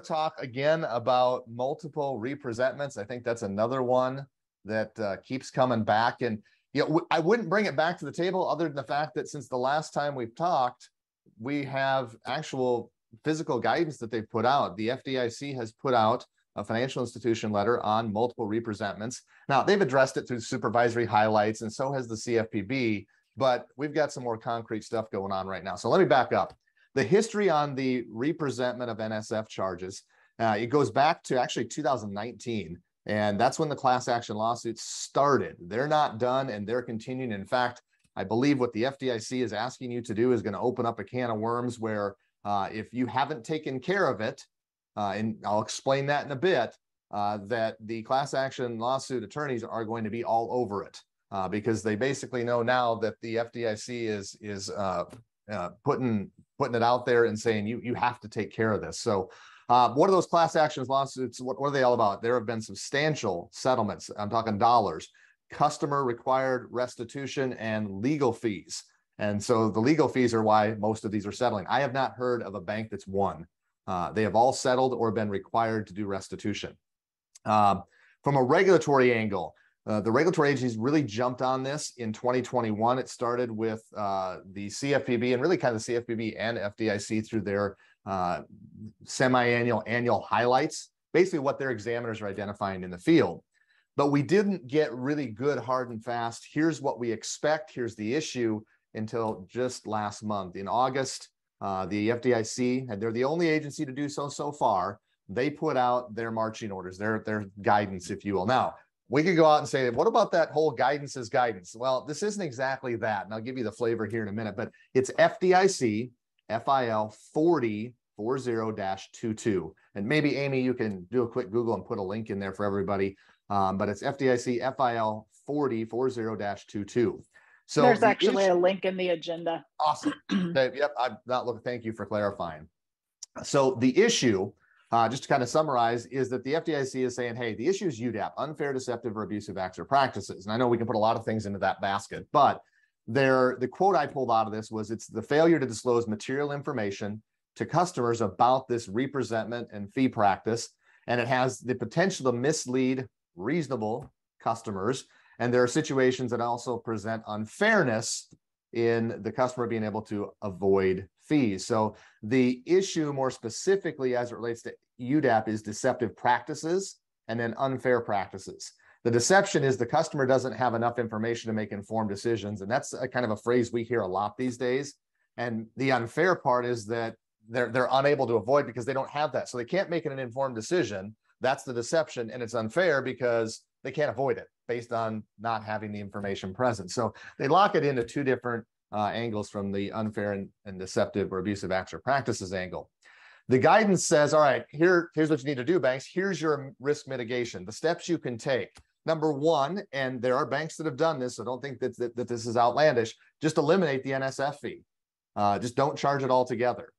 talk again about multiple representments. I think that's another one that keeps coming back. And I wouldn't bring it back to the table other than the fact that since the last time we've talked, we have actual physical guidance that they've put out. The FDIC has put out a financial institution letter on multiple representments. Now, they've addressed it through supervisory highlights, and so has the CFPB, but we've got some more concrete stuff going on right now. So let me back up. The history on the representment of NSF charges, it goes back to actually 2019, and that's when the class action lawsuits started. They're not done, and they're continuing. In fact, I believe what the FDIC is asking you to do is going to open up a can of worms where if you haven't taken care of it, and I'll explain that in a bit, that the class action lawsuit attorneys are going to be all over it because they basically know now that the FDIC is putting it out there and saying you have to take care of this. So what are those class actions lawsuits? What are they all about? There have been substantial settlements. I'm talking dollars, customer required restitution and legal fees. And so the legal fees are why most of these are settling. I have not heard of a bank that's won. They have all settled or been required to do restitution. From a regulatory angle, the regulatory agencies really jumped on this in 2021. It started with the CFPB and really kind of the CFPB and FDIC through their semi-annual, annual highlights, basically what their examiners are identifying in the field. But we didn't get really good, hard and fast. Here's what we expect. Here's the issue until just last month. In August, the FDIC, and they're the only agency to do so far, they put out their marching orders, their guidance, if you will. Now, we could go out and say, what about that whole guidance is guidance? Well, this isn't exactly that, and I'll give you the flavor here in a minute, but it's FDIC FIL 40-22. And maybe, Amy, you can do a quick Google and put a link in there for everybody, but it's FDIC FIL 40-22. So there's actually a link in the agenda. Awesome. Okay, yep, I'm not looking. Thank you for clarifying. So the issue, just to kind of summarize, is that the FDIC is saying, hey, the issue is UDAP, unfair, deceptive, or abusive acts or practices. And I know we can put a lot of things into that basket, but the quote I pulled out of this was, it's the failure to disclose material information to customers about this representment and fee practice, and it has the potential to mislead reasonable customers. And there are situations that also present unfairness in the customer being able to avoid fees. So the issue more specifically as it relates to UDAP is deceptive practices and then unfair practices. The deception is the customer doesn't have enough information to make informed decisions. And that's a kind of a phrase we hear a lot these days. And the unfair part is that they're unable to avoid because they don't have that. So they can't make an informed decision. That's the deception. And it's unfair because they can't avoid it based on not having the information present. So they lock it into two different angles from the unfair and deceptive or abusive acts or practices angle. The guidance says, all right, here's what you need to do, banks. Here's your risk mitigation, the steps you can take. Number one, and there are banks that have done this, so don't think that this is outlandish, just eliminate the NSF fee. Just don't charge it altogether.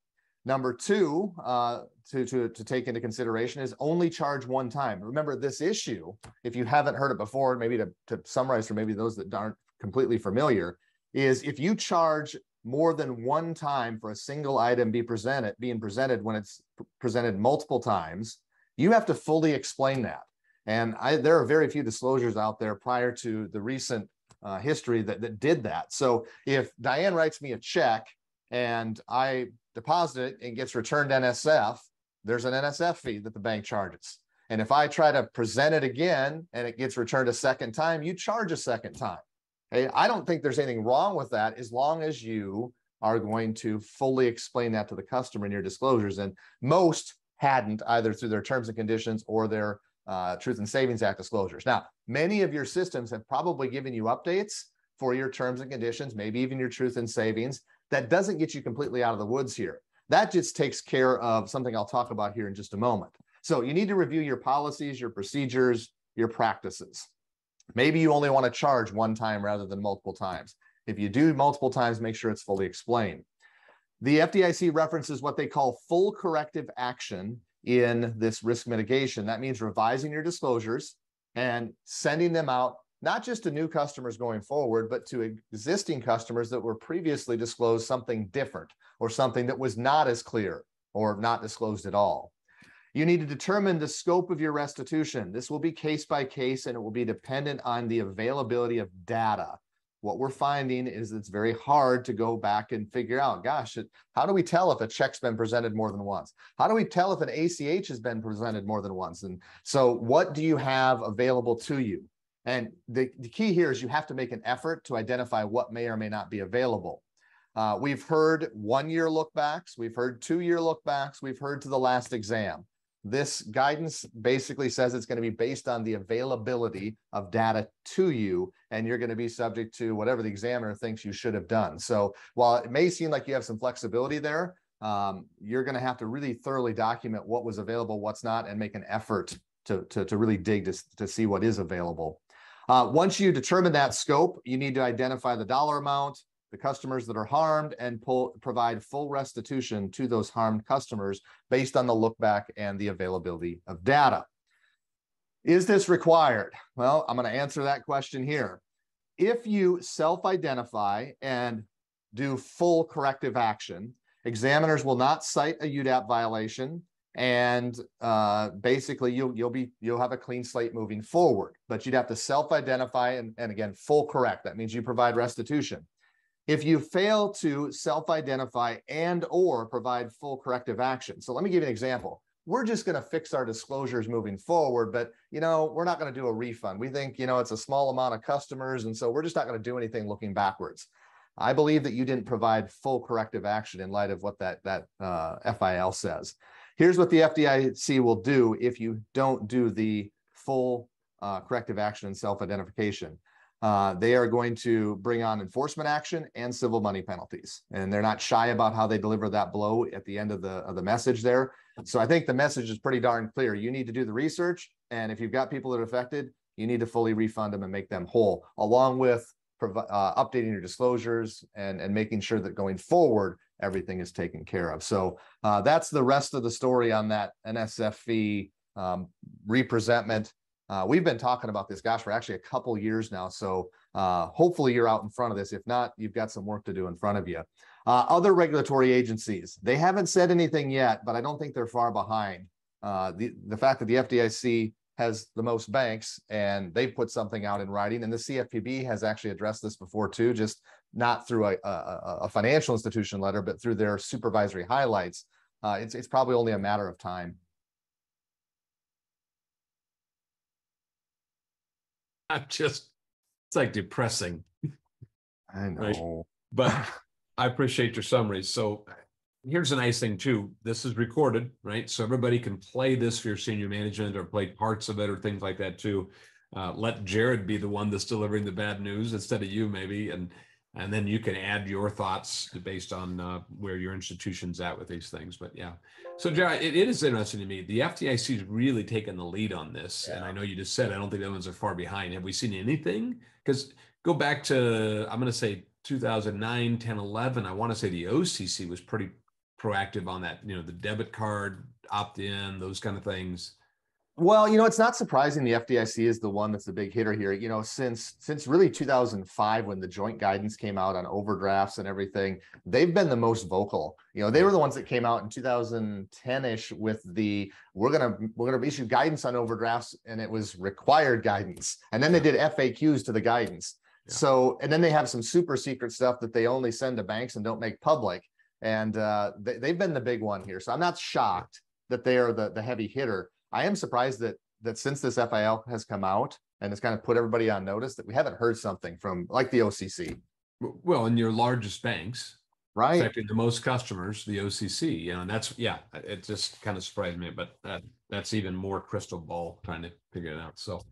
Number two, to take into consideration is only charge one time. Remember this issue, if you haven't heard it before, maybe to summarize for maybe those that aren't completely familiar, is if you charge more than one time for a single item being presented when it's presented multiple times, you have to fully explain that. And there are very few disclosures out there prior to the recent history that did that. So if Diane writes me a check and I deposit it and gets returned NSF, there's an NSF fee that the bank charges. And if I try to present it again and it gets returned a second time, you charge a second time. Okay? I don't think there's anything wrong with that as long as you are going to fully explain that to the customer in your disclosures. And most hadn't, either through their terms and conditions or their Truth in Savings Act disclosures. Now, many of your systems have probably given you updates for your terms and conditions, maybe even your Truth in Savings. That doesn't get you completely out of the woods here. That just takes care of something I'll talk about here in just a moment. So you need to review your policies, your procedures, your practices. Maybe you only want to charge one time rather than multiple times. If you do multiple times, make sure it's fully explained. The FDIC references what they call full corrective action in this risk mitigation. That means revising your disclosures and sending them out, not just to new customers going forward, but to existing customers that were previously disclosed something different or something that was not as clear or not disclosed at all. You need to determine the scope of your restitution. This will be case by case, and it will be dependent on the availability of data. What we're finding is it's very hard to go back and figure out, gosh, how do we tell if a check's been presented more than once? How do we tell if an ACH has been presented more than once? And so what do you have available to you? And the key here is you have to make an effort to identify what may or may not be available. We've heard 1-year lookbacks, we've heard 2-year lookbacks, we've heard to the last exam. This guidance basically says it's going to be based on the availability of data to you, and you're going to be subject to whatever the examiner thinks you should have done. So while it may seem like you have some flexibility there, you're going to have to really thoroughly document what was available, what's not, and make an effort to really dig to see what is available. Once you determine that scope, you need to identify the dollar amount, the customers that are harmed, and provide full restitution to those harmed customers based on the look back and the availability of data. Is this required? Well, I'm going to answer that question here. If you self-identify and do full corrective action, examiners will not cite a UDAP violation, and basically you'll have a clean slate moving forward. But you'd have to self-identify and again, full correct. That means you provide restitution. If you fail to self-identify and or provide full corrective action. So let me give you an example. We're just going to fix our disclosures moving forward, but we're not going to do a refund. We think, it's a small amount of customers, and so we're just not going to do anything looking backwards. I believe that you didn't provide full corrective action in light of what that FIL says. Here's what the FDIC will do if you don't do the full corrective action and self-identification. They are going to bring on enforcement action and civil money penalties, and they're not shy about how they deliver that blow at the end of the message there. So I think the message is pretty darn clear. You need to do the research, and if you've got people that are affected, you need to fully refund them and make them whole, along with updating your disclosures and making sure that going forward everything is taken care of. So that's the rest of the story on that NSF fee representment. We've been talking about this, gosh, for actually a couple years now. So hopefully you're out in front of this. If not, you've got some work to do in front of you. Other regulatory agencies, they haven't said anything yet, but I don't think they're far behind. The fact that the FDIC has the most banks and they've put something out in writing, and the CFPB has actually addressed this before too, just not through a financial institution letter, but through their supervisory highlights. It's probably only a matter of time. It's like depressing. I know. Right? But I appreciate your summary. So here's a nice thing too. This is recorded, right? So everybody can play this for your senior management or play parts of it or things like that too. Let Jerod be the one that's delivering the bad news instead of you maybe. And then you can add your thoughts based on where your institution's at with these things. But yeah. So Jerod, it is interesting to me. The FDIC is really taking the lead on this. Yeah. And I know you just said, I don't think the others are far behind. Have we seen anything? Because go back to, I'm going to say 2009, 10, 11. I want to say the OCC was pretty proactive on that, the debit card, opt-in, those kind of things. Well, it's not surprising the FDIC is the one that's the big hitter here. Since really 2005, when the joint guidance came out on overdrafts and everything, they've been the most vocal. They were the ones that came out in 2010-ish with the we're gonna issue guidance on overdrafts, and it was required guidance. And then they did FAQs to the guidance. Yeah. So, and then they have some super secret stuff that they only send to banks and don't make public. And they've been the big one here. So I'm not shocked that they are the heavy hitter. I am surprised that since this FIL has come out and it's kind of put everybody on notice, that we haven't heard something from like the OCC. Well, in your largest banks, right, affecting the most customers, the OCC, and that's, yeah, it just kind of surprised me, but that's even more crystal ball trying to figure it out. So